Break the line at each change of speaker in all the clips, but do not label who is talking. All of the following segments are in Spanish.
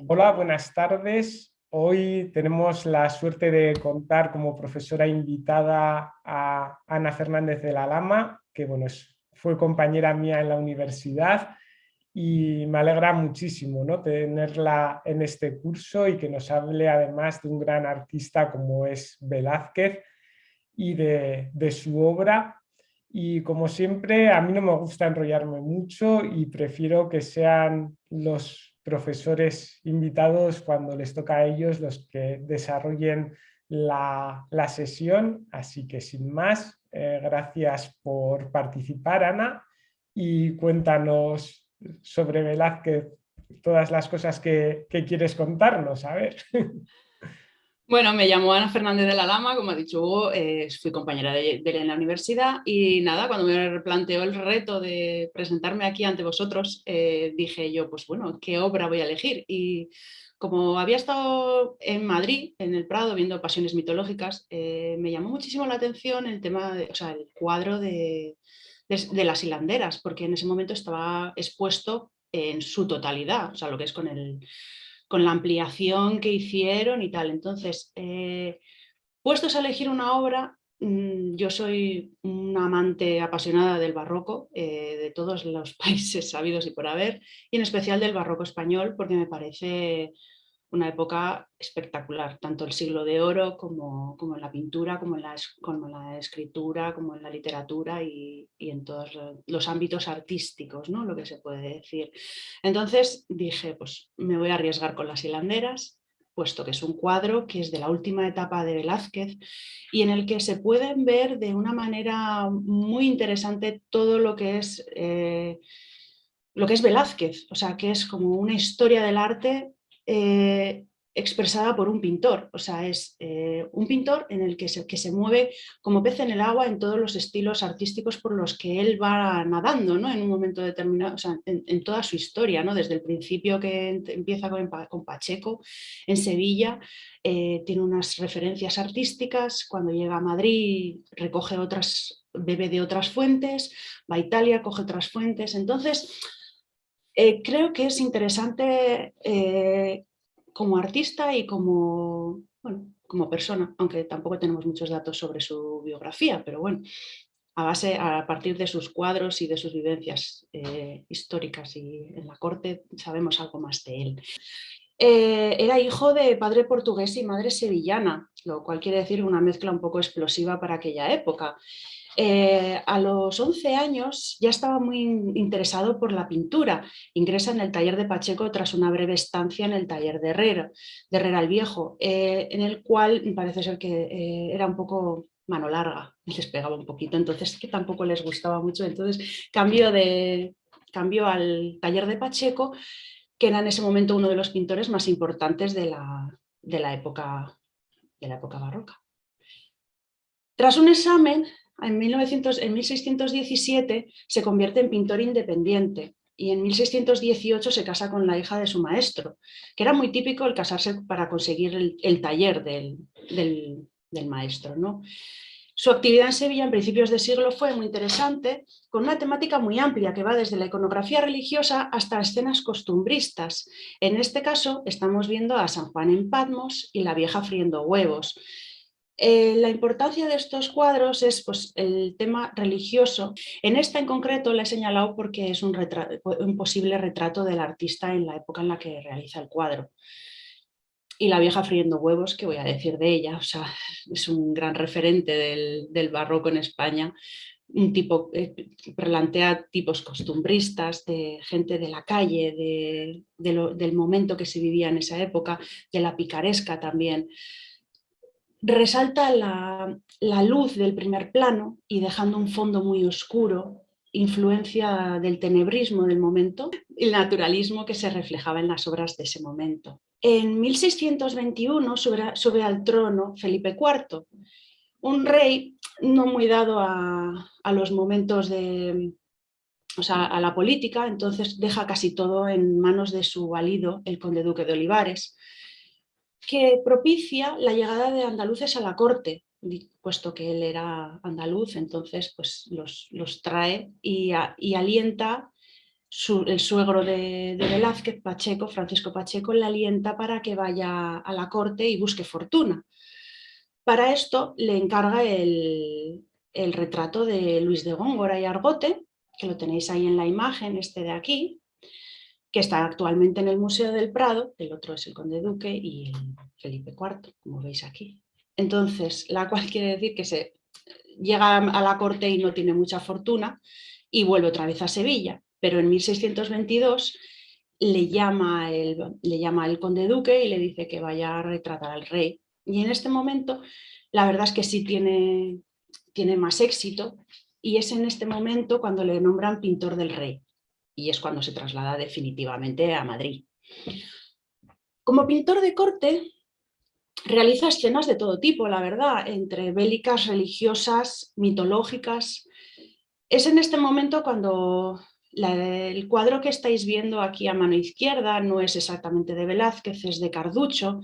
Hola, buenas tardes. Hoy tenemos la suerte de contar como profesora invitada a Ana Fernández de la Lama, que bueno, fue compañera mía en la universidad y me alegra muchísimo, ¿no?, tenerla en este curso y que nos hable además de un gran artista como es Velázquez y de su obra. Y como siempre, a mí no me gusta enrollarme mucho y prefiero que sean los profesores invitados cuando les toca a ellos los que desarrollen la sesión. Así que sin más, gracias por participar, Ana, y cuéntanos sobre Velázquez todas las cosas que quieres contarnos. A ver.
Bueno, me llamo Ana Fernández de la Lama, como ha dicho Hugo, fui compañera de él en la universidad y nada, cuando me planteó el reto de presentarme aquí ante vosotros, dije yo, pues bueno, ¿qué obra voy a elegir? Y como había estado en Madrid, en el Prado, viendo Pasiones mitológicas, me llamó muchísimo la atención el tema, o sea, el cuadro de las hilanderas, porque en ese momento estaba expuesto en su totalidad, o sea, lo que es con la ampliación que hicieron y tal. Entonces, puestos a elegir una obra, yo soy una amante apasionada del barroco, de todos los países sabidos y por haber, y en especial del barroco español, porque me parece una época espectacular, tanto el siglo de oro como en la pintura, como en la escritura, como en la literatura y en todos los ámbitos artísticos, ¿no? Lo que se puede decir. Entonces dije, pues me voy a arriesgar con las hilanderas, puesto que es un cuadro que es de la última etapa de Velázquez y en el que se pueden ver de una manera muy interesante todo lo que es Velázquez, o sea, que es como una historia del arte expresada por un pintor, o sea, es un pintor en el que se mueve como pez en el agua en todos los estilos artísticos por los que él va nadando, ¿no? En un momento determinado, o sea, en toda su historia, ¿no? Desde el principio que empieza con Pacheco en Sevilla, tiene unas referencias artísticas, cuando llega a Madrid recoge bebe de otras fuentes, va a Italia, coge otras fuentes, entonces creo que es interesante como artista y bueno, como persona, aunque tampoco tenemos muchos datos sobre su biografía, pero bueno, a partir de sus cuadros y de sus vivencias históricas y en la corte sabemos algo más de él. Era hijo de padre portugués y madre sevillana, lo cual quiere decir una mezcla un poco explosiva para aquella época. A los 11 años ya estaba muy interesado por la pintura. Ingresa en el taller de Pacheco tras una breve estancia en el taller de Herrera el Viejo, en el cual parece ser que era un poco mano larga, les pegaba un poquito, entonces que tampoco les gustaba mucho. Entonces cambio al taller de Pacheco, que era en ese momento uno de los pintores más importantes de la época barroca. Tras un examen, en 1617 se convierte en pintor independiente y en 1618 se casa con la hija de su maestro, que era muy típico el casarse para conseguir el taller del maestro, ¿no? Su actividad en Sevilla en principios de siglo fue muy interesante, con una temática muy amplia que va desde la iconografía religiosa hasta escenas costumbristas. En este caso estamos viendo a San Juan en Patmos y la vieja friendo huevos. La importancia de estos cuadros es pues, el tema religioso. En esta en concreto la he señalado porque es un posible retrato del artista en la época en la que realiza el cuadro. Y la vieja friendo huevos, ¿qué voy a decir de ella? O sea, es un gran referente del barroco en España. Un tipo plantea tipos costumbristas, de gente de la calle, del momento que se vivía en esa época, de la picaresca también. Resalta la luz del primer plano y dejando un fondo muy oscuro, influencia del tenebrismo del momento y el naturalismo que se reflejaba en las obras de ese momento. En 1621 sube al trono Felipe IV, un rey no muy dado a los momentos o sea, a la política, entonces deja casi todo en manos de su valido, el conde duque de Olivares, que propicia la llegada de andaluces a la corte, puesto que él era andaluz, entonces pues los trae y alienta el suegro de Velázquez, Pacheco, Francisco Pacheco, le alienta para que vaya a la corte y busque fortuna. Para esto le encarga el retrato de Luis de Góngora y Argote, que lo tenéis ahí en la imagen, este de aquí, que está actualmente en el Museo del Prado. El otro es el Conde Duque y el Felipe IV, como veis aquí. Entonces, la cual quiere decir que se llega a la corte y no tiene mucha fortuna y vuelve otra vez a Sevilla, pero en 1622 le llama el Conde Duque y le dice que vaya a retratar al rey. Y en este momento, la verdad es que sí tiene más éxito, y es en este momento cuando le nombran pintor del rey, y es cuando se traslada definitivamente a Madrid. Como pintor de corte, realiza escenas de todo tipo, la verdad, entre bélicas, religiosas, mitológicas. Es en este momento cuando el cuadro que estáis viendo aquí a mano izquierda no es exactamente de Velázquez, es de Carducho,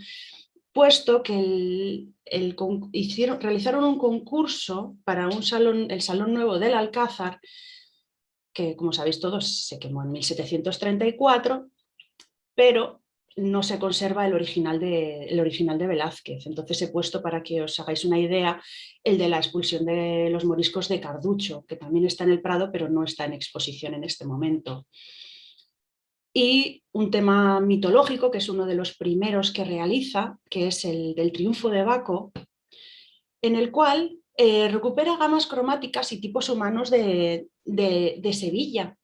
puesto que realizaron un concurso para el Salón Nuevo del Alcázar, que como sabéis todos se quemó en 1734, pero no se conserva el original de Velázquez. Entonces he puesto, para que os hagáis una idea, el de la expulsión de los moriscos de Carducho, que también está en el Prado, pero no está en exposición en este momento. Y un tema mitológico, que es uno de los primeros que realiza, que es el del Triunfo de Baco, en el cual recupera gamas cromáticas y tipos humanos de Sevilla.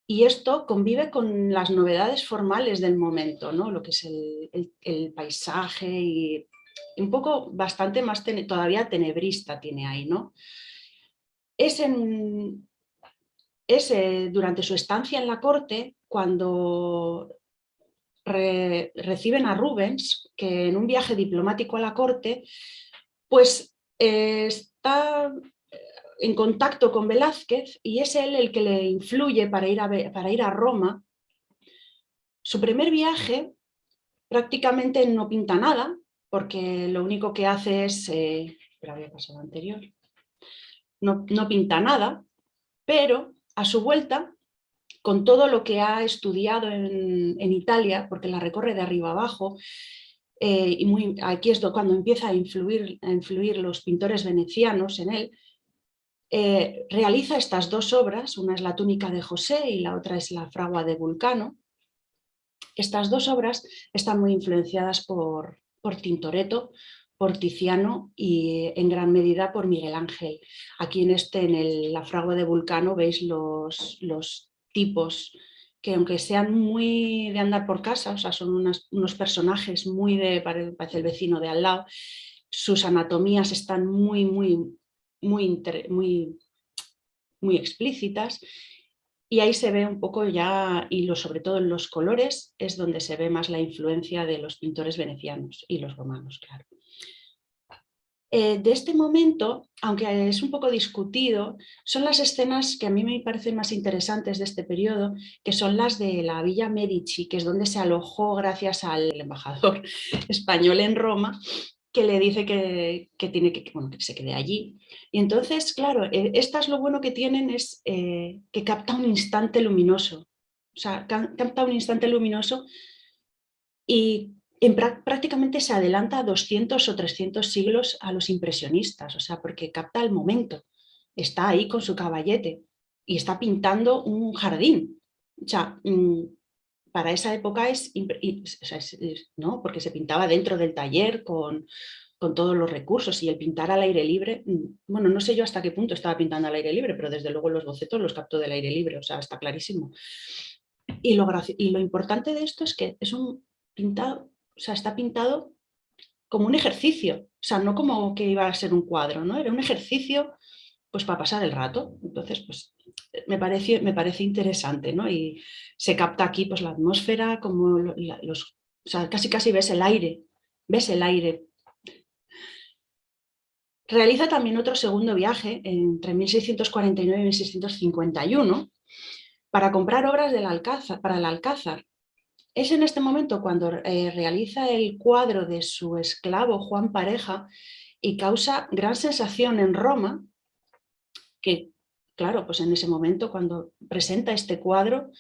Y esto convive con las novedades formales del momento, ¿no? Lo que es el paisaje y un poco bastante más todavía tenebrista tiene ahí, ¿no? Durante su estancia en la corte, cuando reciben a Rubens, que en un viaje diplomático a la corte, pues está en contacto con Velázquez y es él el que le influye para ir a Roma. Su primer viaje prácticamente no pinta nada, porque lo único que hace es, había pasado anterior, no pinta nada, pero a su vuelta, con todo lo que ha estudiado en Italia, porque la recorre de arriba abajo, aquí es cuando empieza a influir los pintores venecianos en él, realiza estas dos obras, una es la túnica de José y la otra es la fragua de Vulcano. Estas dos obras están muy influenciadas por Tintoretto, por Tiziano y en gran medida por Miguel Ángel. Aquí en la fragua de Vulcano veis los tipos que, aunque sean muy de andar por casa, o sea, son unos personajes muy parece el vecino de al lado, sus anatomías están muy explícitas, y ahí se ve un poco ya, y sobre todo en los colores, es donde se ve más la influencia de los pintores venecianos y los romanos, claro. De este momento, aunque es un poco discutido, son las escenas que a mí me parecen más interesantes de este periodo, que son las de la Villa Medici, que es donde se alojó gracias al embajador español en Roma, que le dice que tiene que se quede allí. Y entonces, claro, estas lo bueno que tienen es que capta un instante luminoso. O sea, capta un instante luminoso y prácticamente se adelanta a 200 o 300 siglos a los impresionistas, o sea, porque capta el momento. Está ahí con su caballete y está pintando un jardín. O sea, para esa época ¿no? Porque se pintaba dentro del taller con todos los recursos, y el pintar al aire libre, bueno, no sé yo hasta qué punto estaba pintando al aire libre, pero desde luego los bocetos los captó del aire libre, o sea, está clarísimo. Y lo importante de esto es que es un pintado, o sea, está pintado como un ejercicio, o sea, no como que iba a ser un cuadro, ¿no? Era un ejercicio pues para pasar el rato. Entonces, pues me parece interesante, ¿no? Y se capta aquí pues la atmósfera, como o sea, casi ves el aire. Realiza también otro segundo viaje entre 1649 y 1651 para comprar obras para el Alcázar. Es en este momento cuando realiza el cuadro de su esclavo Juan Pareja y causa gran sensación en Roma, que claro, pues en ese momento cuando presenta este cuadro,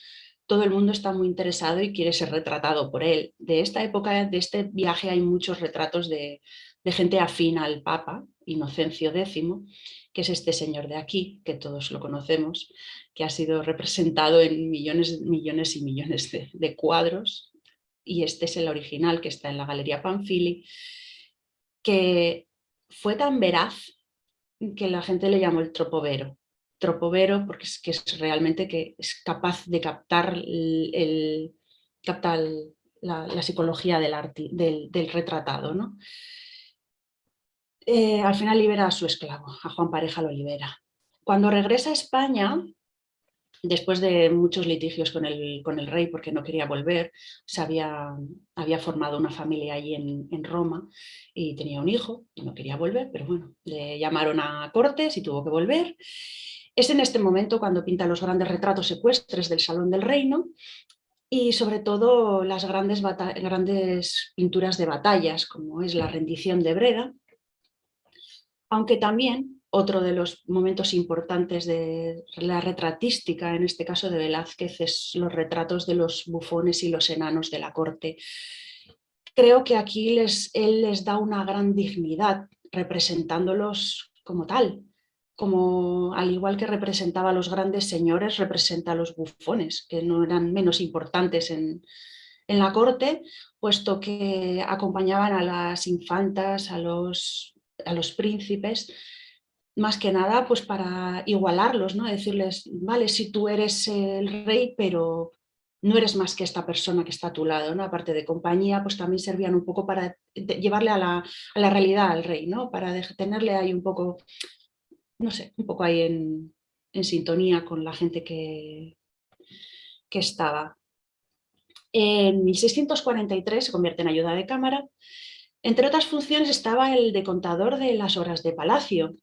todo el mundo está muy interesado y quiere ser retratado por él. De esta época, de este viaje, hay muchos retratos de gente afín al Papa, Inocencio X, que es este señor de aquí, que todos lo conocemos, que ha sido representado en millones, millones y millones de cuadros, y este es el original que está en la Galería Panfili, que fue tan veraz que la gente le llamó el tropovero. Tropovero porque es realmente que es capaz de captar, captar la psicología del retratado, ¿no? Al final libera a su esclavo, a Juan Pareja lo libera. Cuando regresa a España, después de muchos litigios con el rey porque no quería volver, había formado una familia allí en Roma y tenía un hijo y no quería volver, pero bueno, le llamaron a Cortes y tuvo que volver. Es en este momento cuando pinta los grandes retratos ecuestres del Salón del Reino y sobre todo las grandes pinturas de batallas, como es la rendición de Breda, aunque también otro de los momentos importantes de la retratística, en este caso de Velázquez, es los retratos de los bufones y los enanos de la corte. Creo que aquí él les da una gran dignidad representándolos como tal, como al igual que representaba a los grandes señores, representa a los bufones, que no eran menos importantes en la corte, puesto que acompañaban a las infantas, a los príncipes, más que nada pues para igualarlos, ¿no? Decirles, vale, si tú eres el rey, pero no eres más que esta persona que está a tu lado, ¿no? Aparte de compañía, pues también servían un poco para llevarle a la realidad al rey, ¿no? Para tenerle ahí un poco, no sé, un poco ahí en sintonía con la gente que estaba. En 1643 se convierte en ayuda de cámara. Entre otras funciones estaba el de contador de las horas de palacio.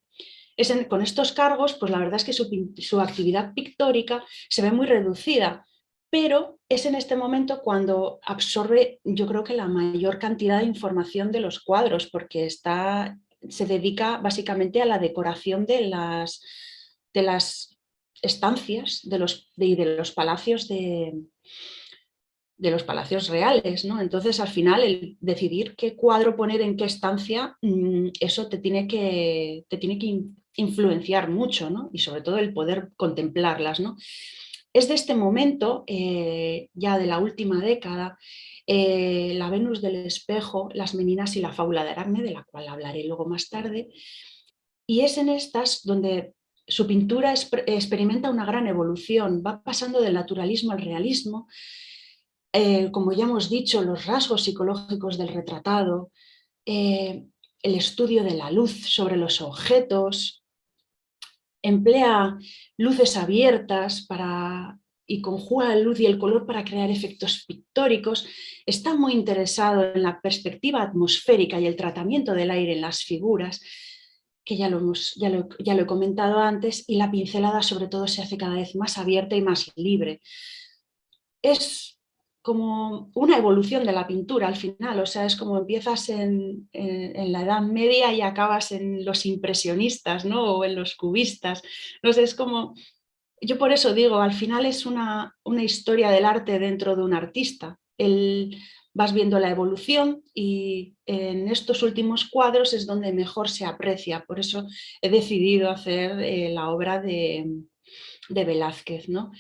Con estos cargos, pues la verdad es que su actividad pictórica se ve muy reducida, pero es en este momento cuando absorbe, yo creo que la mayor cantidad de información de los cuadros, porque se dedica básicamente a la decoración de las estancias de los palacios de los palacios reales, ¿no? Entonces, al final, el decidir qué cuadro poner en qué estancia, eso te tiene que influenciar mucho, ¿no? Y sobre todo el poder contemplarlas, ¿no? Es de este momento, ya de la última década, la Venus del espejo, las Meninas y la fábula de Aracne, de la cual hablaré luego más tarde, y es en estas donde su pintura experimenta una gran evolución, va pasando del naturalismo al realismo. Como ya hemos dicho, los rasgos psicológicos del retratado, el estudio de la luz sobre los objetos, emplea luces abiertas y conjuga la luz y el color para crear efectos pictóricos. Está muy interesado en la perspectiva atmosférica y el tratamiento del aire en las figuras, que ya lo he comentado antes, y la pincelada sobre todo se hace cada vez más abierta y más libre. Es como una evolución de la pintura al final, o sea, es como empiezas en la Edad Media y acabas en los impresionistas, ¿no? O en los cubistas, no sé, es como, yo por eso digo, al final es una historia del arte dentro de un artista. Vas viendo la evolución y en estos últimos cuadros es donde mejor se aprecia, por eso he decidido hacer la obra de Velázquez, ¿no?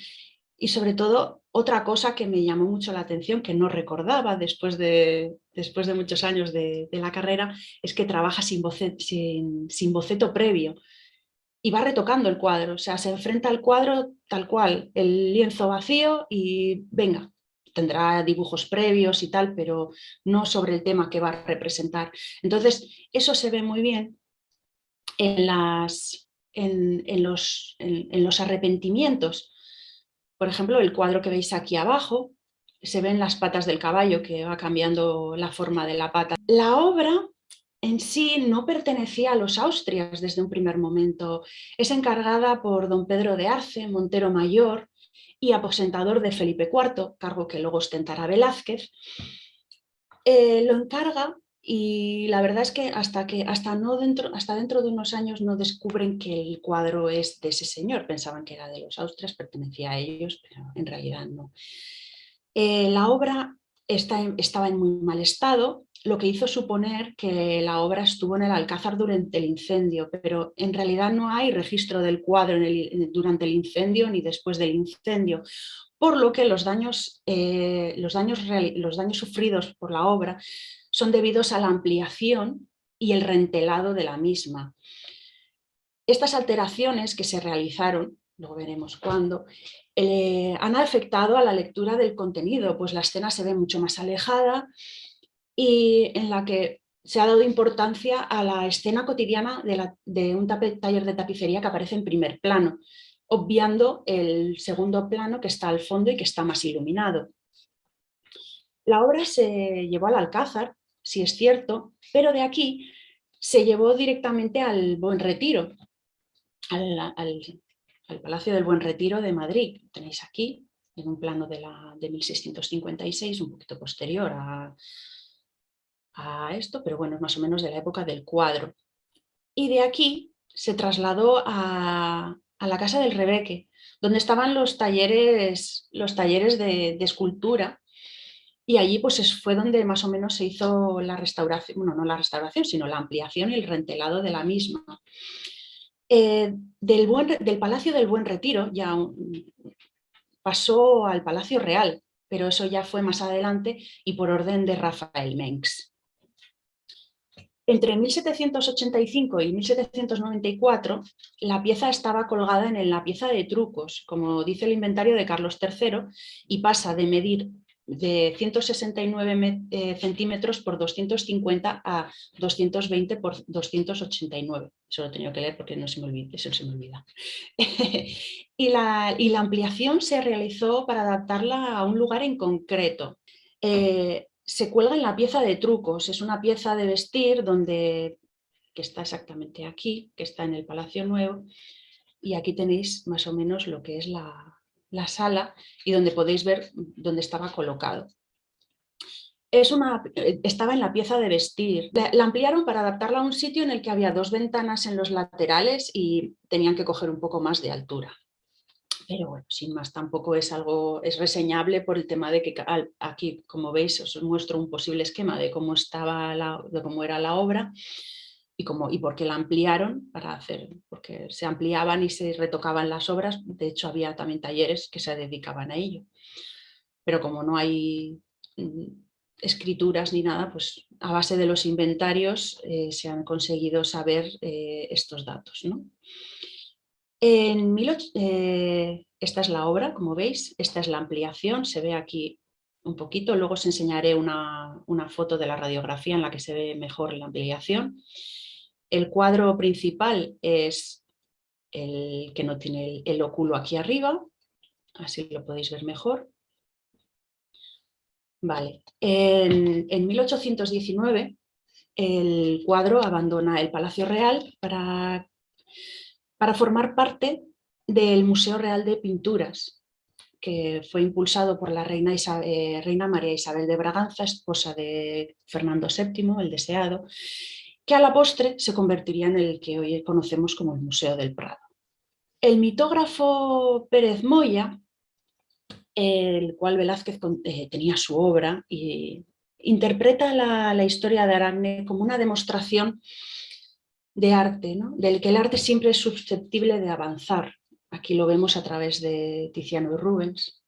Y sobre todo, otra cosa que me llamó mucho la atención, que no recordaba después de muchos años de la carrera, es que trabaja sin boceto previo y va retocando el cuadro. O sea, se enfrenta al cuadro tal cual, el lienzo vacío y venga, tendrá dibujos previos y tal, pero no sobre el tema que va a representar. Entonces, eso se ve muy bien en los arrepentimientos. Por ejemplo, el cuadro que veis aquí abajo, se ven las patas del caballo que va cambiando la forma de la pata. La obra en sí no pertenecía a los Austrias desde un primer momento. Es encargada por don Pedro de Arce, Montero Mayor y aposentador de Felipe IV, cargo que luego ostentará Velázquez. Lo encarga Y la verdad es que hasta dentro de unos años no descubren que el cuadro es de ese señor. Pensaban que era de los Austrias, pertenecía a ellos, pero en realidad no. La obra estaba en muy mal estado, lo que hizo suponer que la obra estuvo en el Alcázar durante el incendio, pero en realidad no hay registro del cuadro durante el incendio ni después del incendio, por lo que los daños sufridos por la obra son debidos a la ampliación y el rentelado de la misma. Estas alteraciones que se realizaron, luego veremos cuándo, han afectado a la lectura del contenido, pues la escena se ve mucho más alejada y en la que se ha dado importancia a la escena cotidiana de un taller de tapicería que aparece en primer plano, obviando el segundo plano que está al fondo y que está más iluminado. La obra se llevó al Alcázar, sí es cierto, pero de aquí se llevó directamente al Buen Retiro, al Palacio del Buen Retiro de Madrid. Tenéis aquí, en un plano de 1656, un poquito posterior a esto, pero bueno, es más o menos de la época del cuadro. Y de aquí se trasladó a la Casa del Rebeque, donde estaban los talleres de escultura, y allí pues fue donde más o menos se hizo la restauración, bueno, no la restauración, sino la ampliación y el rentelado de la misma. Del Palacio del Buen Retiro ya pasó al Palacio Real, pero eso ya fue más adelante y por orden de Rafael Mengs. Entre 1785 y 1794, la pieza estaba colgada en la pieza de trucos, como dice el inventario de Carlos III, y pasa de medir de 169 centímetros por 250 a 220 por 289. Eso lo he tenido que leer porque no se me olvida, eso se me olvida. y la ampliación se realizó para adaptarla a un lugar en concreto. Se cuelga en la pieza de trucos, es una pieza de vestir que está exactamente aquí, que está en el Palacio Nuevo, y aquí tenéis más o menos lo que es la sala y donde podéis ver dónde estaba colocado. Estaba en la pieza de vestir. La ampliaron para adaptarla a un sitio en el que había 2 ventanas en los laterales y tenían que coger un poco más de altura. Pero bueno, sin más, tampoco es reseñable por el tema de que aquí, como veis, os muestro un posible esquema de cómo era la obra y por qué la ampliaron porque se ampliaban y se retocaban las obras. De hecho, había también talleres que se dedicaban a ello. Pero como no hay escrituras ni nada, pues a base de los inventarios se han conseguido saber estos datos, ¿no? Esta es la obra, como veis, esta es la ampliación, se ve aquí un poquito, luego os enseñaré una foto de la radiografía en la que se ve mejor la ampliación. El cuadro principal es el que no tiene el óculo aquí arriba, así lo podéis ver mejor. Vale, en 1819 el cuadro abandona el Palacio Real para formar parte del Museo Real de Pinturas, que fue impulsado por la reina María Isabel de Braganza, esposa de Fernando VII, el deseado, que a la postre se convertiría en el que hoy conocemos como el Museo del Prado. El mitógrafo Pérez Moya, el cual Velázquez tenía su obra, y interpreta la historia de Aracne como una demostración de arte, ¿no? Del que el arte siempre es susceptible de avanzar. Aquí lo vemos a través de Tiziano y Rubens.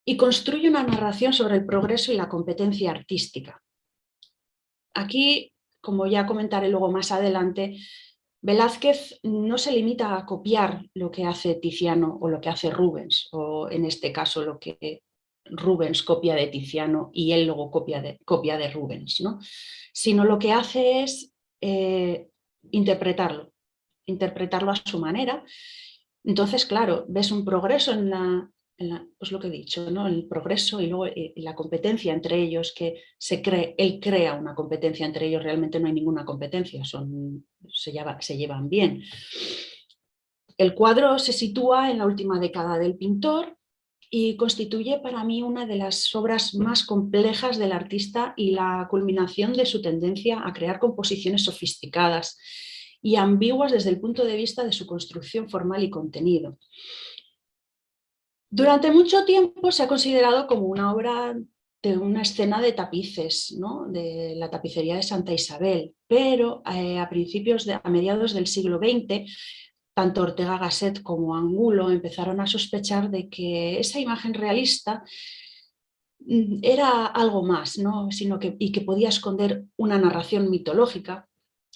Y construye una narración sobre el progreso y la competencia artística. Aquí, como ya comentaré luego más adelante, Velázquez no se limita a copiar lo que hace Tiziano o lo que hace Rubens, o en este caso lo que Rubens copia de Tiziano y él luego copia de Rubens, ¿no? Sino lo que hace es interpretarlo a su manera. Entonces, claro, ves un progreso pues lo que he dicho, ¿no? El progreso y luego la competencia entre ellos, que él crea una competencia entre ellos, realmente no hay ninguna competencia, se llevan bien. El cuadro se sitúa en la última década del pintor y constituye para mí una de las obras más complejas del artista y la culminación de su tendencia a crear composiciones sofisticadas y ambiguas desde el punto de vista de su construcción formal y contenido. Durante mucho tiempo se ha considerado como una obra de una escena de tapices, ¿no? De la tapicería de Santa Isabel, pero a mediados del siglo XX, tanto Ortega Gasset como Angulo empezaron a sospechar de que esa imagen realista era algo más, ¿no? Y que podía esconder una narración mitológica.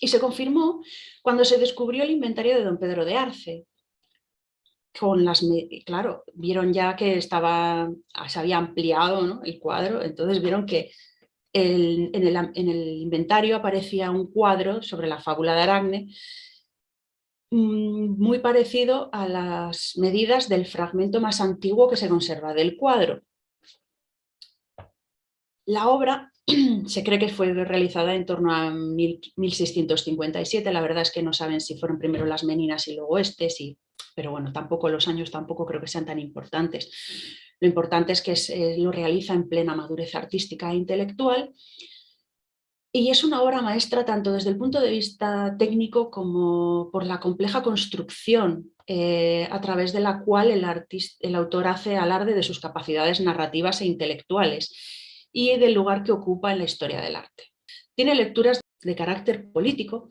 Y se confirmó cuando se descubrió el inventario de don Pedro de Arce. Claro, vieron ya que se había ampliado, ¿no?, el cuadro, entonces vieron que en el inventario aparecía un cuadro sobre la fábula de Aracne muy parecido a las medidas del fragmento más antiguo que se conserva del cuadro. La obra se cree que fue realizada en torno a 1657, la verdad es que no saben si fueron primero las Meninas y luego pero bueno, los años tampoco creo que sean tan importantes. Lo importante es que lo realiza en plena madurez artística e intelectual y es una obra maestra tanto desde el punto de vista técnico como por la compleja construcción a través de la cual el autor hace alarde de sus capacidades narrativas e intelectuales y del lugar que ocupa en la historia del arte. Tiene lecturas de carácter político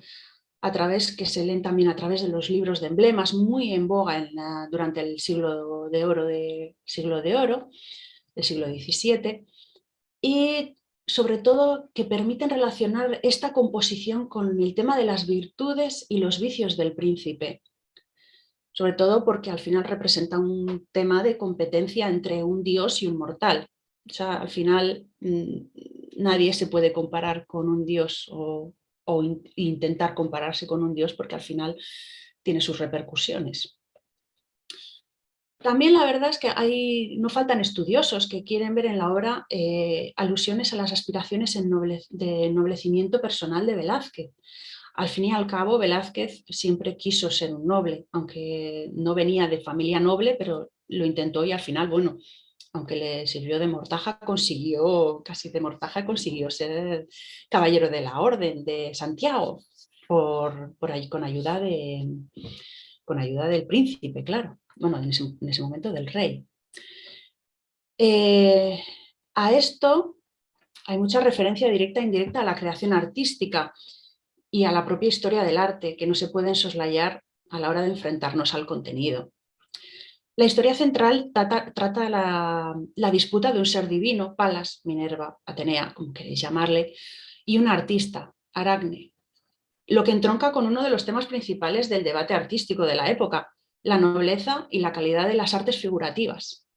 que se leen también a través de los libros de emblemas, muy en boga durante el siglo de oro del siglo XVII, y sobre todo que permiten relacionar esta composición con el tema de las virtudes y los vicios del príncipe, sobre todo porque al final representa un tema de competencia entre un dios y un mortal. O sea, al final nadie se puede comparar con un dios o intentar compararse con un dios porque al final tiene sus repercusiones. También la verdad es que no faltan estudiosos que quieren ver en la obra alusiones a las aspiraciones de ennoblecimiento personal de Velázquez. Al fin y al cabo, Velázquez siempre quiso ser un noble, aunque no venía de familia noble, pero lo intentó y al final, bueno, aunque le sirvió de mortaja, consiguió ser caballero de la Orden de Santiago, por ahí, con ayuda del príncipe, claro. Bueno, en ese momento del rey. A esto hay mucha referencia directa e indirecta a la creación artística y a la propia historia del arte, que no se pueden soslayar a la hora de enfrentarnos al contenido. La historia central trata la disputa de un ser divino, Palas, Minerva, Atenea, como queréis llamarle, y un artista, Aracne, lo que entronca con uno de los temas principales del debate artístico de la época, la nobleza y la calidad de las artes figurativas.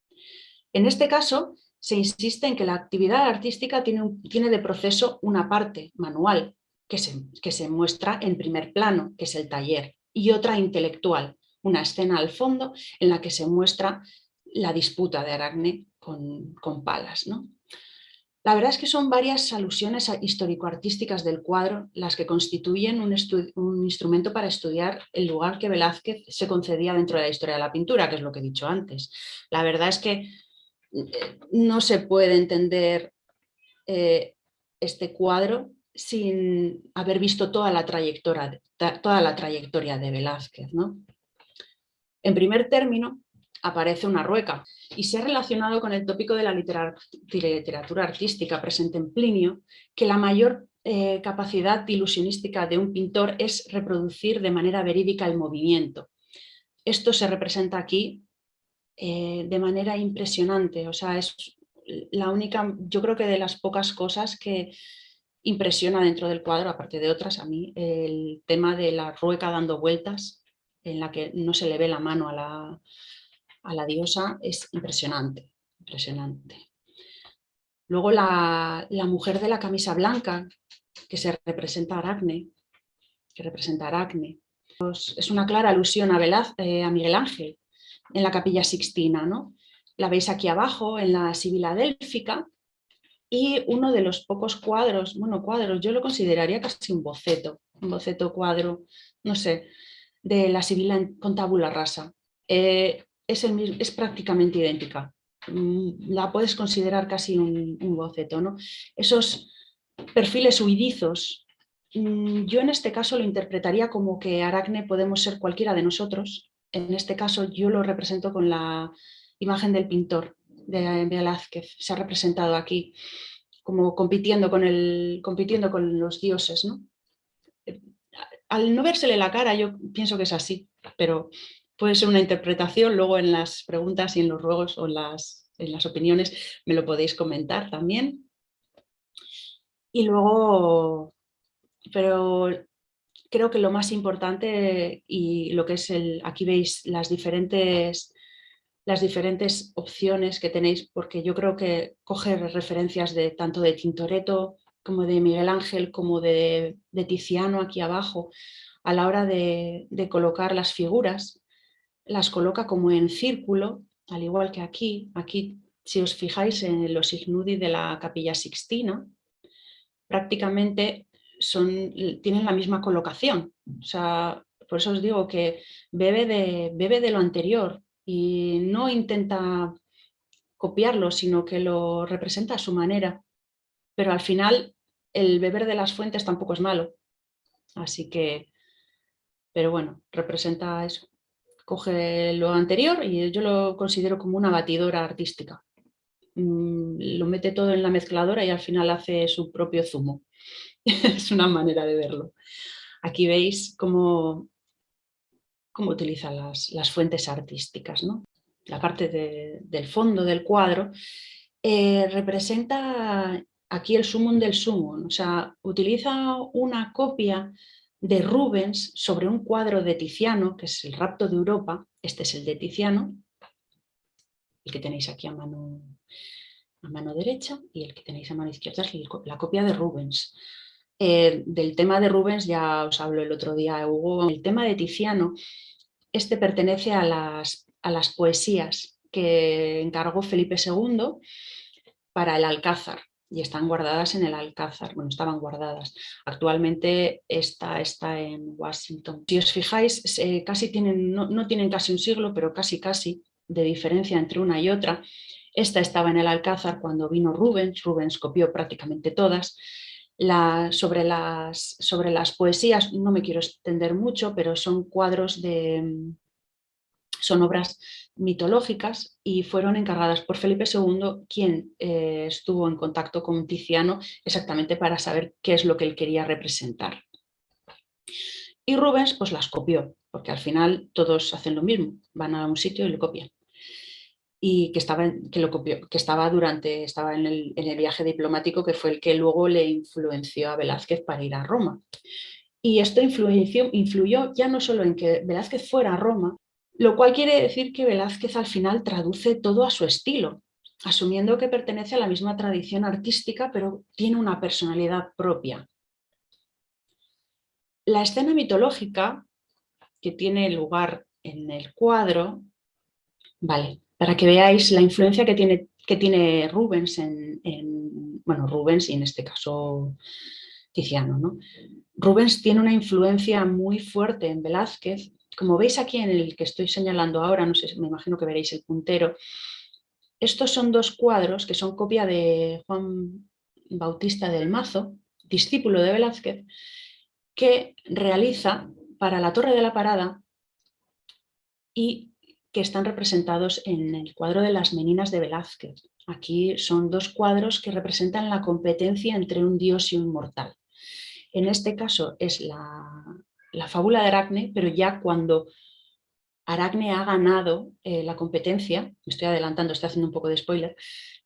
En este caso, se insiste en que la actividad artística tiene de proceso una parte manual, que se muestra en primer plano, que es el taller, y otra intelectual, una escena al fondo en la que se muestra la disputa de Aracne con Palas, ¿no? La verdad es que son varias alusiones histórico-artísticas del cuadro las que constituyen un instrumento para estudiar el lugar que Velázquez se concedía dentro de la historia de la pintura, que es lo que he dicho antes. La verdad es que no se puede entender este cuadro sin haber visto toda la trayectoria de Velázquez, ¿no? En primer término, aparece una rueca y se ha relacionado con el tópico de la literatura artística presente en Plinio, que la mayor capacidad ilusionística de un pintor es reproducir de manera verídica el movimiento. Esto se representa aquí de manera impresionante, o sea, es la única, yo creo que de las pocas cosas que impresiona dentro del cuadro, aparte de otras, a mí el tema de la rueca dando vueltas, en la que no se le ve la mano a la diosa, es impresionante, impresionante. Luego la mujer de la camisa blanca, que se representa a Aracne, es una clara alusión a Miguel Ángel en la Capilla Sixtina, ¿no? La veis aquí abajo en la Sibila Délfica, y uno de los pocos cuadros, yo lo consideraría casi un boceto cuadro, no sé, de la Sibila con tabula rasa. Es prácticamente idéntica la puedes considerar casi un boceto, ¿no? Esos perfiles huidizos, yo en este caso lo interpretaría como que Aracne podemos ser cualquiera de nosotros. En este caso yo lo represento con la imagen del pintor de Velázquez. Se ha representado aquí como compitiendo con los dioses, ¿no? Al no vérsele la cara, yo pienso que es así, pero puede ser una interpretación. Luego en las preguntas y en los ruegos o en las opiniones me lo podéis comentar también. Y luego, pero creo que lo más importante y lo que es aquí veis las diferentes opciones que tenéis, porque yo creo que coge referencias de tanto de Tintoretto como de Miguel Ángel, como de Tiziano aquí abajo, a la hora de colocar las figuras, las coloca como en círculo, al igual que aquí. Aquí, si os fijáis en los ignudi de la Capilla Sixtina, prácticamente tienen la misma colocación. O sea, por eso os digo que bebe de lo anterior y no intenta copiarlo, sino que lo representa a su manera. Pero al final, el beber de las fuentes tampoco es malo. Así que, pero bueno, representa eso. Coge lo anterior y yo lo considero como una batidora artística. Lo mete todo en la mezcladora y al final hace su propio zumo. Es una manera de verlo. Aquí veis cómo utiliza las fuentes artísticas, ¿no? La parte del fondo del cuadro representa aquí el sumum del sumum, o sea, utiliza una copia de Rubens sobre un cuadro de Tiziano, que es el Rapto de Europa. Este es el de Tiziano, el que tenéis aquí a mano derecha, y el que tenéis a mano izquierda es la copia de Rubens. Del tema de Rubens ya os hablo el otro día, Hugo. El tema de Tiziano, este pertenece a las poesías que encargó Felipe II para el Alcázar y están guardadas en el Alcázar. Bueno, estaban guardadas. Actualmente está en Washington. Si os fijáis, casi tienen, no tienen casi un siglo, pero casi de diferencia entre una y otra. Esta estaba en el Alcázar cuando vino Rubens. Rubens copió prácticamente todas. Sobre las poesías no me quiero extender mucho, pero son cuadros son obras mitológicas y fueron encargadas por Felipe II, quien estuvo en contacto con Tiziano exactamente para saber qué es lo que él quería representar. Y Rubens pues las copió, porque al final todos hacen lo mismo, van a un sitio y lo copian. Y estaba en el viaje diplomático, que fue el que luego le influenció a Velázquez para ir a Roma. Y esto influyó ya no solo en que Velázquez fuera a Roma, lo cual quiere decir que Velázquez al final traduce todo a su estilo, asumiendo que pertenece a la misma tradición artística, pero tiene una personalidad propia. La escena mitológica que tiene lugar en el cuadro, vale, para que veáis la influencia que tiene Rubens Rubens y en este caso Tiziano, ¿no? Rubens tiene una influencia muy fuerte en Velázquez. Como veis aquí en el que estoy señalando ahora, no sé, me imagino que veréis el puntero. Estos son dos cuadros que son copia de Juan Bautista del Mazo, discípulo de Velázquez, que realiza para la Torre de la Parada y que están representados en el cuadro de las Meninas de Velázquez. Aquí son dos cuadros que representan la competencia entre un dios y un mortal. En este caso es la fábula de Aracne, pero ya cuando Aracne ha ganado la competencia, me estoy adelantando, estoy haciendo un poco de spoiler,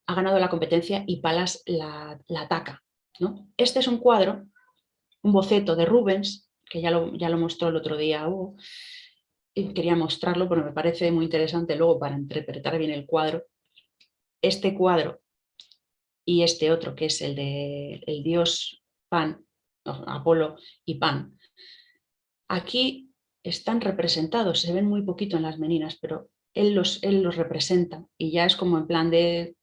ha ganado la competencia y Palas la ataca, ¿no? Este es un cuadro, un boceto de Rubens, que ya lo mostró el otro día Hugo, y quería mostrarlo porque me parece muy interesante luego para interpretar bien el cuadro. Este cuadro y este otro, que es el de el dios Pan, Apolo y Pan, aquí están representados, se ven muy poquito en las meninas, pero él los representa y ya es como en plan de,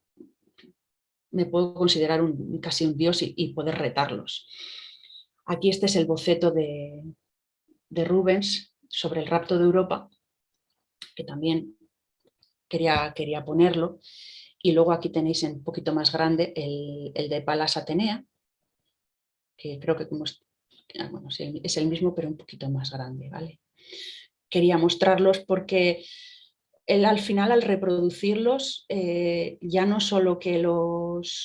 me puedo considerar casi un dios y poder retarlos. Aquí este es el boceto de Rubens sobre el rapto de Europa, que también quería ponerlo. Y luego aquí tenéis un poquito más grande el de Palas Atenea, que creo que como bueno, es el mismo, pero un poquito más grande, ¿vale? Quería mostrarlos porque él al final, al reproducirlos, ya no solo que los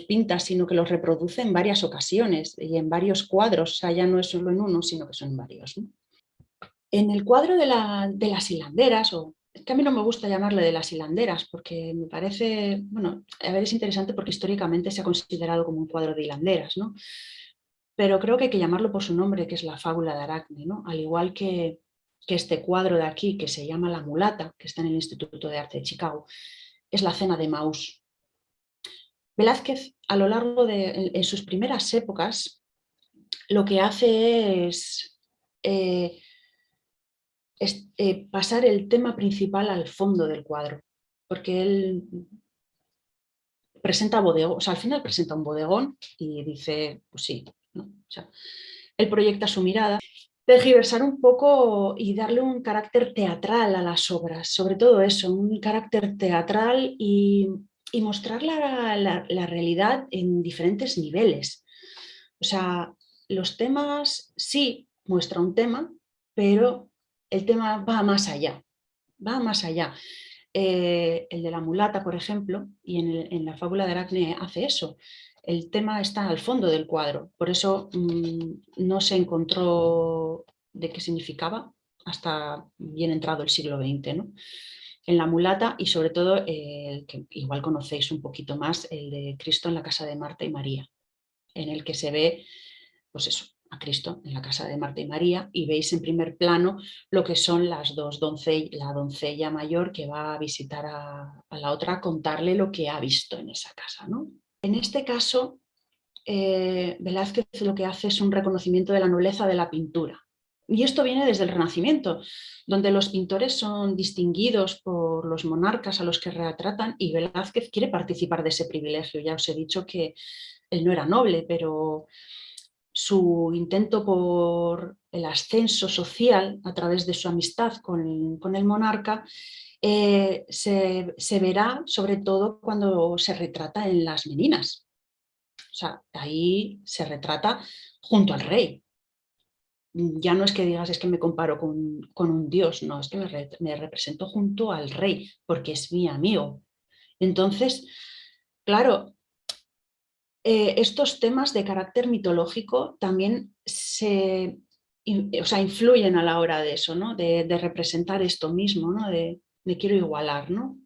pinta, sino que los reproduce en varias ocasiones y en varios cuadros, o sea, ya no es solo en uno, sino que son en varios, ¿no? En el cuadro de las hilanderas, o es que a mí no me gusta llamarle de las hilanderas, porque me parece, bueno, a ver, es interesante porque históricamente se ha considerado como un cuadro de hilanderas, ¿no? Pero creo que hay que llamarlo por su nombre, que es la fábula de Aracne, ¿no? Al igual que este cuadro de aquí, que se llama La mulata, que está en el Instituto de Arte de Chicago, es la cena de Maús. Velázquez, a lo largo en sus primeras épocas, lo que hace es pasar el tema principal al fondo del cuadro, porque él presenta bodegón, o sea, al final presenta un bodegón y dice, pues sí, ¿no? O sea, él proyecta su mirada, tergiversar un poco y darle un carácter teatral a las obras, sobre todo eso, un carácter teatral y mostrar la realidad en diferentes niveles. O sea, los temas sí muestra un tema, pero el tema va más allá, va más allá. El de la mulata, por ejemplo, y en la fábula de Aracne hace eso. El tema está al fondo del cuadro, por eso no se encontró de qué significaba hasta bien entrado el siglo XX, ¿no? En la mulata y sobre todo el que igual conocéis un poquito más, el de Cristo en la casa de Marta y María, en el que se ve, pues eso, a Cristo en la casa de Marta y María y veis en primer plano lo que son las dos la doncella mayor que va a visitar a la otra a contarle lo que ha visto en esa casa, ¿no? En este caso, Velázquez lo que hace es un reconocimiento de la nobleza de la pintura. Y esto viene desde el Renacimiento, donde los pintores son distinguidos por los monarcas a los que retratan y Velázquez quiere participar de ese privilegio. Ya os he dicho que él no era noble, pero su intento por el ascenso social a través de su amistad con el monarca se verá sobre todo cuando se retrata en las Meninas. O sea, ahí se retrata junto al rey. Ya no es que digas, es que me comparo con un dios, no, es que me represento junto al rey, porque es mi amigo. Entonces, claro, estos temas de carácter mitológico también influyen a la hora de eso, ¿no? De representar esto mismo, ¿no? De me quiero igualar, ¿no?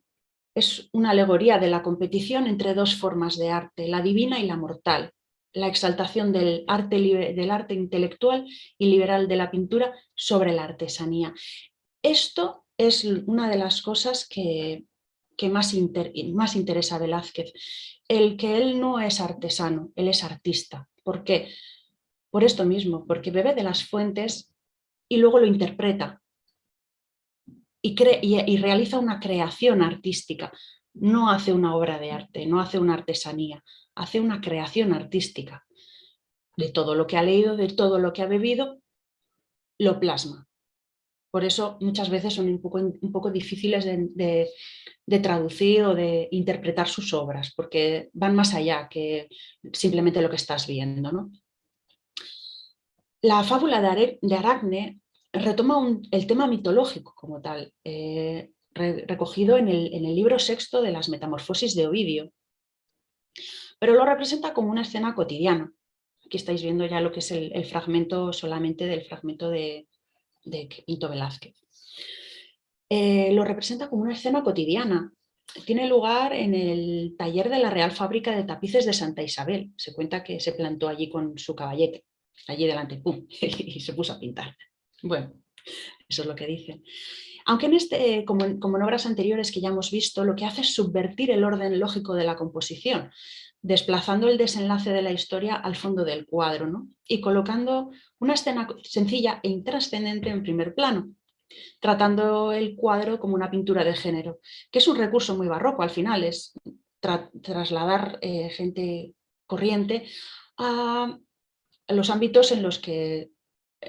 Es una alegoría de la competición entre dos formas de arte, la divina y la mortal, la exaltación del arte intelectual y liberal de la pintura sobre la artesanía. Esto es una de las cosas que más interesa a Velázquez, el que él no es artesano, él es artista. ¿Por qué? Por esto mismo, porque bebe de las fuentes y luego lo interpreta y realiza una creación artística. No hace una obra de arte, no hace una artesanía, hace una creación artística. De todo lo que ha leído, de todo lo que ha bebido, lo plasma. Por eso muchas veces son un poco difíciles de traducir o de interpretar sus obras, porque van más allá que simplemente lo que estás viendo, ¿no? La fábula de Aracne retoma el tema mitológico como tal, recogido en el libro sexto de las Metamorfosis de Ovidio, pero lo representa como una escena cotidiana. Aquí estáis viendo ya lo que es el fragmento, solamente del fragmento de Quinto Velázquez. Lo representa como una escena cotidiana. Tiene lugar en el taller de la Real Fábrica de Tapices de Santa Isabel. Se cuenta que se plantó allí con su caballete, allí delante, ¡pum! Y se puso a pintar. Bueno, eso es lo que dice. Aunque como en obras anteriores que ya hemos visto, lo que hace es subvertir el orden lógico de la composición, desplazando el desenlace de la historia al fondo del cuadro, ¿no? Y colocando una escena sencilla e intrascendente en primer plano, tratando el cuadro como una pintura de género, que es un recurso muy barroco al final, es trasladar gente corriente a los ámbitos en los que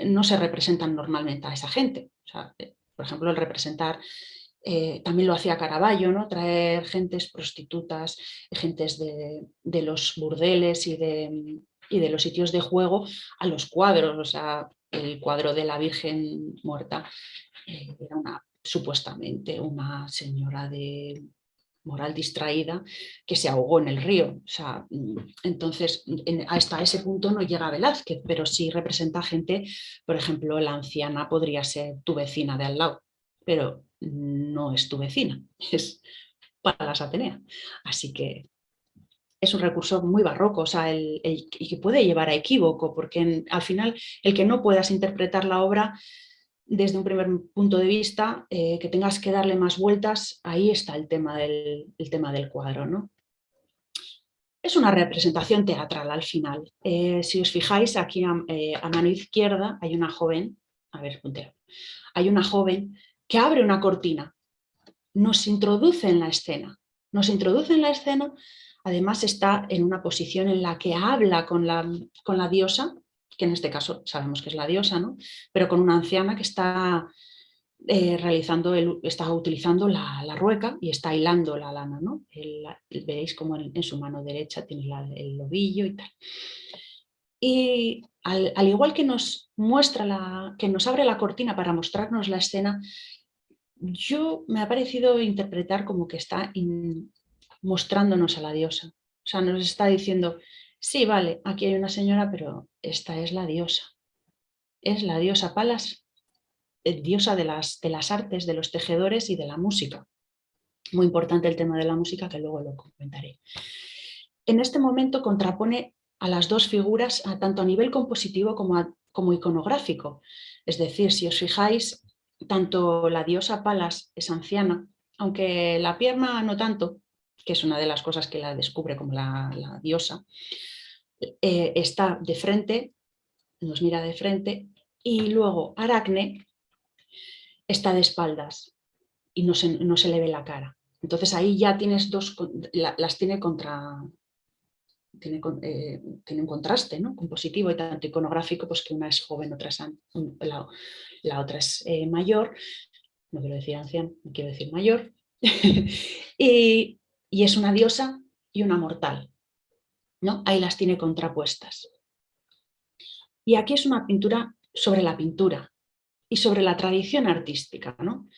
no se representan normalmente a esa gente. O sea, por ejemplo, el representar También lo hacía Caravaggio, ¿no? Traer gentes prostitutas, gentes de los burdeles y de los sitios de juego a los cuadros. O sea, el cuadro de la Virgen muerta era supuestamente una señora de moral distraída que se ahogó en el río. O sea, entonces, hasta ese punto no llega Velázquez, pero sí representa gente, por ejemplo, la anciana podría ser tu vecina de al lado, pero no es tu vecina, es Palas Atenea. Así que es un recurso muy barroco, o sea, y que puede llevar a equívoco, porque al final el que no puedas interpretar la obra desde un primer punto de vista, que tengas que darle más vueltas, ahí está el tema del cuadro, ¿no? Es una representación teatral al final. Si os fijáis, aquí a mano izquierda hay una joven, a ver, puntero, hay una joven que abre una cortina, nos introduce en la escena. Nos introduce en la escena, además está en una posición en la que habla con la diosa, que en este caso sabemos que es la diosa, ¿no? Pero con una anciana que está está utilizando la rueca y está hilando la lana, ¿no? Veréis como en su mano derecha tiene el ovillo y tal. Y al igual que nos muestra que nos abre la cortina para mostrarnos la escena, yo me ha parecido interpretar como que está mostrándonos a la diosa. O sea, nos está diciendo, sí, vale, aquí hay una señora, pero esta es la diosa. Es la diosa Palas, diosa de las artes, de los tejedores y de la música. Muy importante el tema de la música, que luego lo comentaré. En este momento contrapone a las dos figuras, tanto a nivel compositivo como iconográfico. Es decir, si os fijáis, tanto la diosa Palas es anciana, aunque la pierna no tanto, que es una de las cosas que la descubre como la diosa, está de frente, nos mira de frente, y luego Aracne está de espaldas y no se le ve la cara. Entonces ahí ya tienes las tiene contra, tiene un contraste, ¿no? Compositivo y tanto iconográfico, pues que una es joven, la otra es mayor, no quiero decir anciana, no quiero decir mayor, y es una diosa y una mortal, ¿no? Ahí las tiene contrapuestas. Y aquí es una pintura sobre la pintura y sobre la tradición artística, ¿no?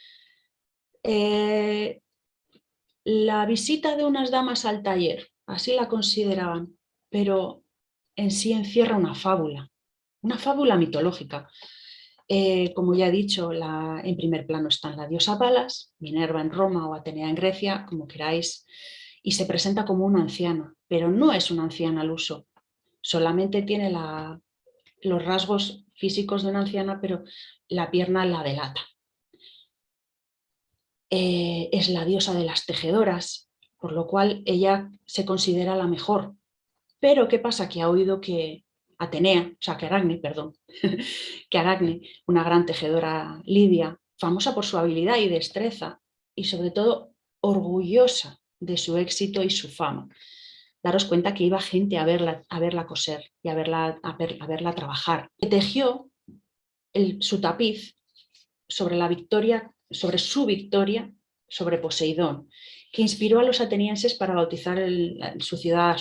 La visita de unas damas al taller, así la consideraban, pero en sí encierra una fábula mitológica. Como ya he dicho, en primer plano están la diosa Palas, Minerva en Roma o Atenea en Grecia, como queráis, y se presenta como una anciana, pero no es una anciana al uso, solamente tiene los rasgos físicos de una anciana, pero la pierna la delata. Es la diosa de las tejedoras, por lo cual ella se considera la mejor. Pero ¿qué pasa? Que ha oído que Atenea, o sea, que Aracne, perdón, que Aracne, una gran tejedora lidia, famosa por su habilidad y destreza, y sobre todo orgullosa de su éxito y su fama. Daros cuenta que iba gente a verla coser y a verla trabajar. Tejió su tapiz sobre su victoria sobre Poseidón, que inspiró a los atenienses para bautizar su ciudad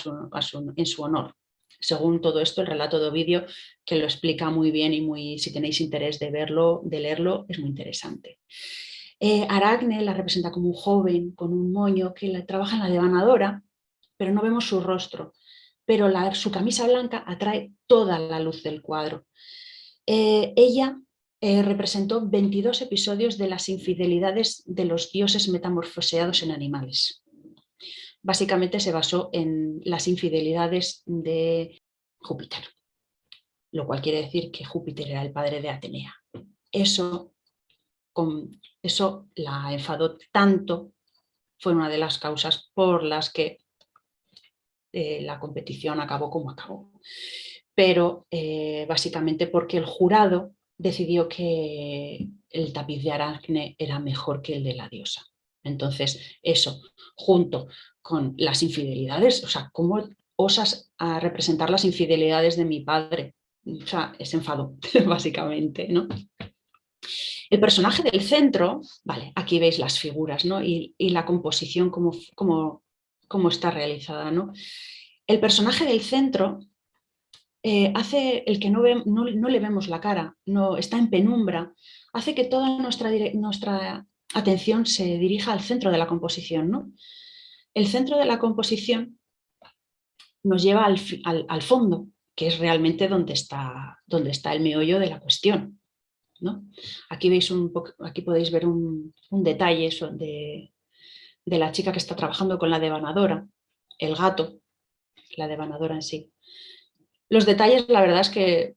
en su honor. Según todo esto, el relato de Ovidio, que lo explica muy bien y si tenéis interés de leerlo, es muy interesante. Aracne la representa como un joven con un moño que trabaja en la devanadora, pero no vemos su rostro. Pero su camisa blanca atrae toda la luz del cuadro. Ella representó 22 episodios de las infidelidades de los dioses metamorfoseados en animales. Básicamente se basó en las infidelidades de Júpiter, lo cual quiere decir que Júpiter era el padre de Atenea. Eso la enfadó tanto, fue una de las causas por las que la competición acabó como acabó. Pero básicamente porque el jurado decidió que el tapiz de Aracne era mejor que el de la diosa. Entonces, eso, junto con las infidelidades, o sea, ¿cómo osas a representar las infidelidades de mi padre? O sea, es enfado, básicamente, ¿no? El personaje del centro, vale, aquí veis las figuras, ¿no? Y la composición, cómo está realizada, ¿no? El personaje del centro hace el que no le vemos la cara, no, está en penumbra, hace que toda nuestra atención se dirija al centro de la composición, ¿no? El centro de la composición nos lleva al fondo, que es realmente donde está el meollo de la cuestión, ¿no? Aquí, aquí podéis ver un detalle de la chica que está trabajando con la devanadora, el gato, la devanadora en sí. Los detalles, la verdad es que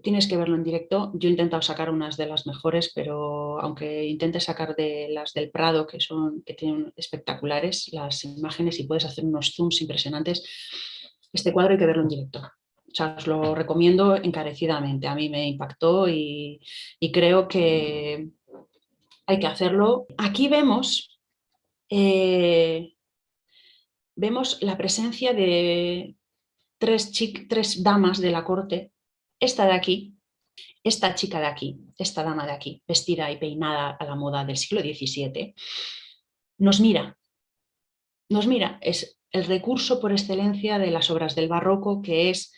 tienes que verlo en directo. Yo he intentado sacar unas de las mejores, pero aunque intente sacar de las del Prado, que tienen espectaculares las imágenes y puedes hacer unos zooms impresionantes, este cuadro hay que verlo en directo. O sea, os lo recomiendo encarecidamente. A mí me impactó y creo que hay que hacerlo. Aquí vemos la presencia de tres damas de la corte. Esta de aquí, esta chica de aquí, esta dama de aquí, vestida y peinada a la moda del siglo XVII, nos mira, es el recurso por excelencia de las obras del barroco, que es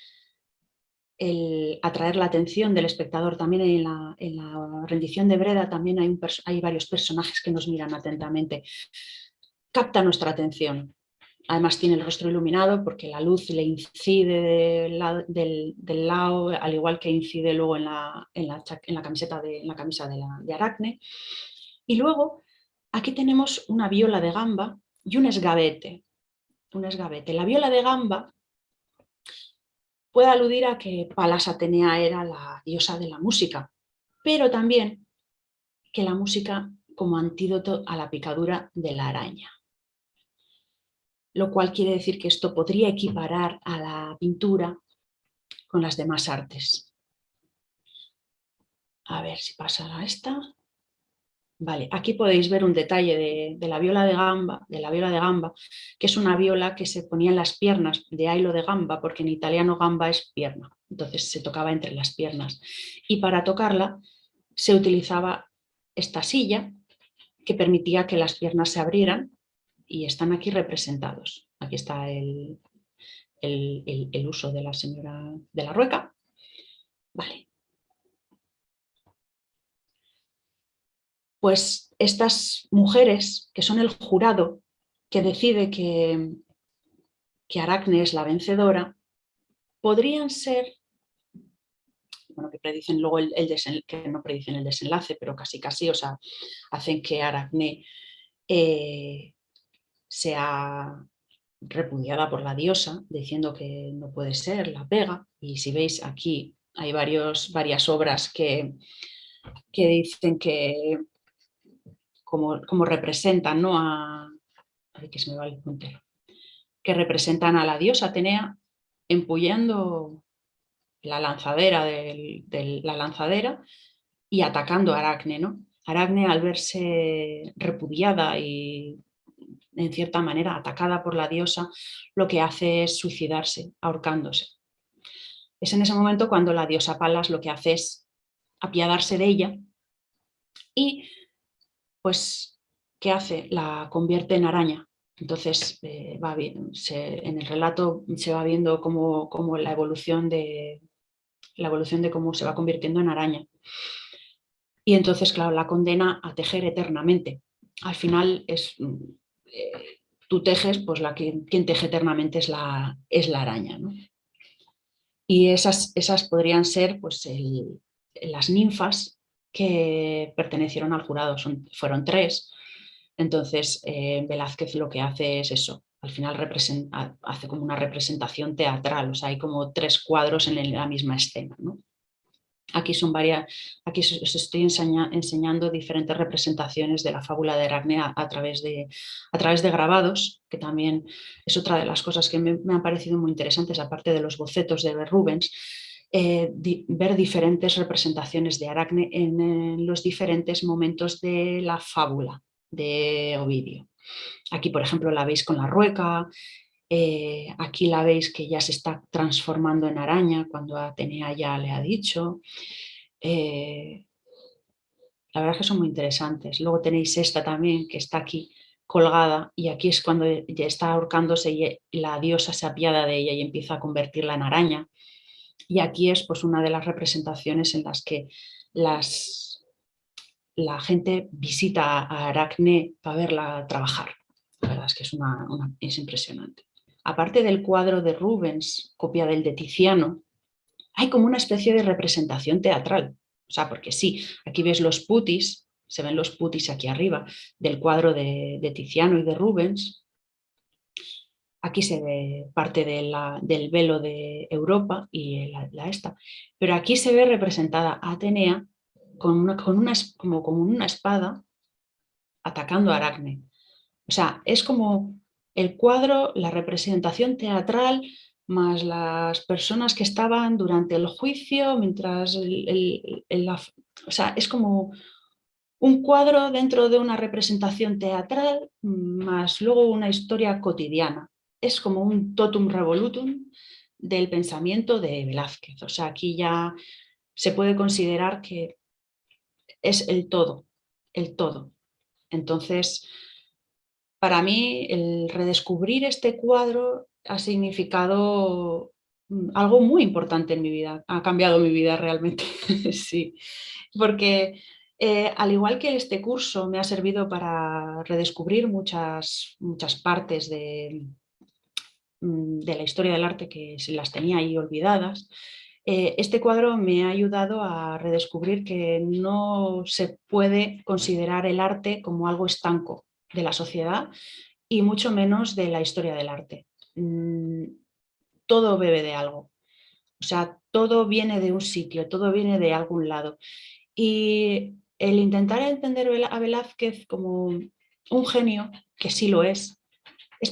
el atraer la atención del espectador. También en la rendición de Breda también hay varios personajes que nos miran atentamente. Capta nuestra atención. Además tiene el rostro iluminado porque la luz le incide del lado, al igual que incide luego en la camisa de Aracne. Y luego aquí tenemos una viola de gamba y un esgabete. La viola de gamba puede aludir a que Palas Atenea era la diosa de la música, pero también que la música como antídoto a la picadura de la araña. Lo cual quiere decir que esto podría equiparar a la pintura con las demás artes. A ver si pasa a esta. Vale, aquí podéis ver un detalle de la viola de gamba, que es una viola que se ponía en las piernas, de ahí lo de gamba, porque en italiano gamba es pierna, entonces se tocaba entre las piernas. Y para tocarla se utilizaba esta silla que permitía que las piernas se abrieran y están aquí representados. Aquí está el uso de la señora de la Rueca. Vale. Pues estas mujeres, que son el jurado que decide que Aracne es la vencedora, podrían ser, bueno, que predicen luego que no predicen el desenlace, pero casi, o sea, hacen que Aracne sea repudiada por la diosa, diciendo que no puede ser, la pega. Y si veis aquí hay varias obras que dicen que como representan, ¿no? Que se me va el puntero, que representan a la diosa Atenea empullando la lanzadera, la lanzadera y atacando a Aracne, ¿no? Aracne, al verse repudiada y en cierta manera atacada por la diosa, lo que hace es suicidarse, ahorcándose. Es en ese momento cuando la diosa Palas lo que hace es apiadarse de ella y, pues, ¿qué hace? La convierte en araña. Entonces, en el relato se va viendo como la evolución de cómo se va convirtiendo en araña. Y entonces, claro, la condena a tejer eternamente. Al final tú tejes, pues quien teje eternamente es la araña, ¿no? Y esas podrían ser, pues, las ninfas que pertenecieron al jurado. Fueron tres. Entonces, Velázquez lo que hace es eso. Al final hace como una representación teatral, o sea, hay como tres cuadros en la misma escena, ¿no? Aquí os estoy enseñando diferentes representaciones de la fábula de Aracne a través de grabados, que también es otra de las cosas que me han parecido muy interesantes, aparte de los bocetos de Rubens, ver diferentes representaciones de Aracne en los diferentes momentos de la fábula de Ovidio. Aquí, por ejemplo, la veis con la rueca. Aquí la veis que ya se está transformando en araña cuando Atenea ya le ha dicho. la verdad es que son muy interesantes. Luego tenéis esta también, que está aquí colgada, y aquí es cuando ya está ahorcándose y la diosa se apiada de ella y empieza a convertirla en araña. Y aquí es pues una de las representaciones en las que la gente visita a Aracne para verla trabajar. La verdad es que es impresionante. Aparte del cuadro de Rubens, copia del de Tiziano, hay como una especie de representación teatral. O sea, porque sí, aquí ves los putis, se ven los putis aquí arriba del cuadro de Tiziano y de Rubens. Aquí se ve parte del velo de Europa y la esta. Pero aquí se ve representada a Atenea como una espada atacando a Aracne. O sea, es como el cuadro, la representación teatral, más las personas que estaban durante el juicio, mientras o sea, es como un cuadro dentro de una representación teatral, más luego una historia cotidiana. Es como un totum revolutum del pensamiento de Velázquez. O sea, aquí ya se puede considerar que es el todo, el todo. Entonces, para mí, el redescubrir este cuadro ha significado algo muy importante en mi vida, ha cambiado mi vida realmente, sí, porque al igual que este curso me ha servido para redescubrir muchas partes de la historia del arte que se las tenía ahí olvidadas, este cuadro me ha ayudado a redescubrir que no se puede considerar el arte como algo estanco de la sociedad y mucho menos de la historia del arte. Todo bebe de algo, o sea, todo viene de un sitio, todo viene de algún lado. Y el intentar entender a Velázquez como un genio, que sí lo es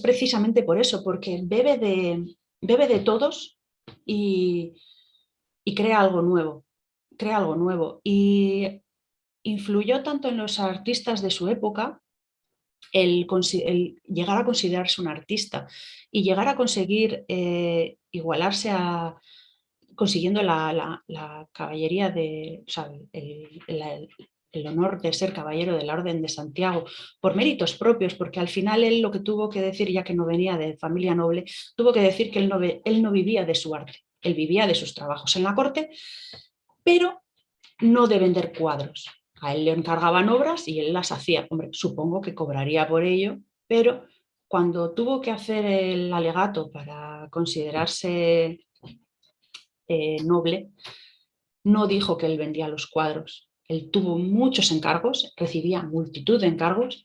precisamente por eso, porque bebe de todos y, y crea algo nuevo, crea algo nuevo. Y influyó tanto en los artistas de su época el llegar a considerarse un artista y llegar a conseguir igualarse consiguiendo la caballería o sea, el honor de ser caballero de la Orden de Santiago por méritos propios, porque al final él lo que tuvo que decir, ya que no venía de familia noble, tuvo que decir que él no vivía de su arte, él vivía de sus trabajos en la corte, pero no de vender cuadros. A él le encargaban obras y él las hacía. Hombre, supongo que cobraría por ello, pero cuando tuvo que hacer el alegato para considerarse noble, no dijo que él vendía los cuadros. Él tuvo muchos encargos, recibía multitud de encargos,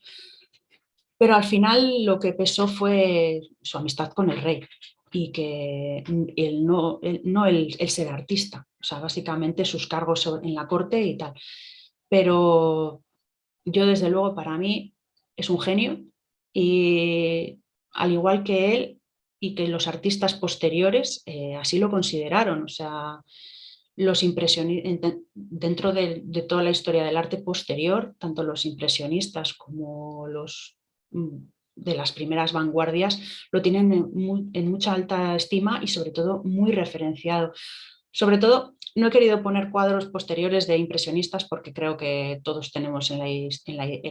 pero al final lo que pesó fue su amistad con el rey y que él ser artista, o sea, básicamente sus cargos en la corte y tal. Pero yo, desde luego, para mí es un genio y al igual que él y que los artistas posteriores así lo consideraron. O sea, los impresionistas, dentro de toda la historia del arte posterior, tanto los impresionistas como los de las primeras vanguardias lo tienen en mucha alta estima y sobre todo muy referenciado. Sobre todo, no he querido poner cuadros posteriores de impresionistas porque creo que todos tenemos en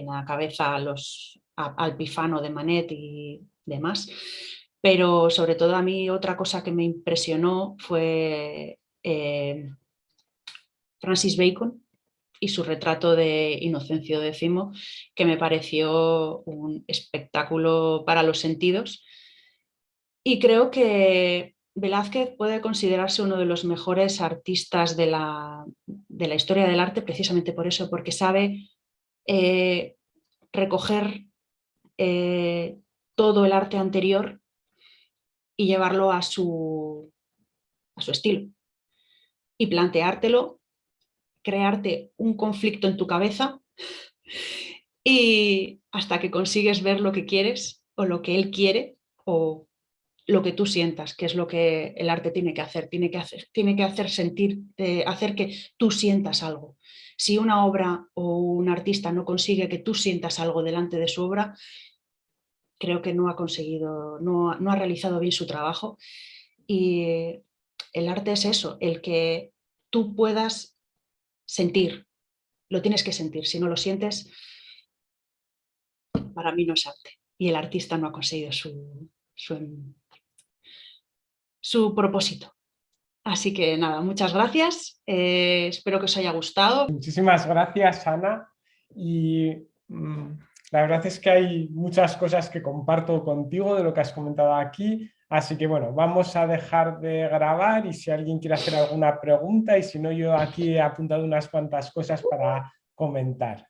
la cabeza al Pifano de Manet y demás, pero sobre todo a mí otra cosa que me impresionó fue Francis Bacon y su retrato de Inocencio X, que me pareció un espectáculo para los sentidos. Y creo que Velázquez puede considerarse uno de los mejores artistas de la historia del arte precisamente por eso, porque sabe recoger todo el arte anterior y llevarlo a su estilo y planteártelo, crearte un conflicto en tu cabeza y hasta que consigues ver lo que quieres o lo que él quiere o lo que tú sientas, que es lo que el arte tiene que hacer, tiene que hacer sentir, hacer que tú sientas algo. Si una obra o un artista no consigue que tú sientas algo delante de su obra, creo que no ha conseguido, no ha realizado bien su trabajo. Y el arte es eso, el que tú puedas sentir, lo tienes que sentir. Si no lo sientes, para mí no es arte. Y el artista no ha conseguido su propósito. Así que nada, muchas gracias. Espero que os haya gustado.
Muchísimas gracias, Ana. Y la verdad es que hay muchas cosas que comparto contigo de lo que has comentado aquí. Así que bueno, vamos a dejar de grabar y si alguien quiere hacer alguna pregunta, y si no, yo aquí he apuntado unas cuantas cosas para comentar.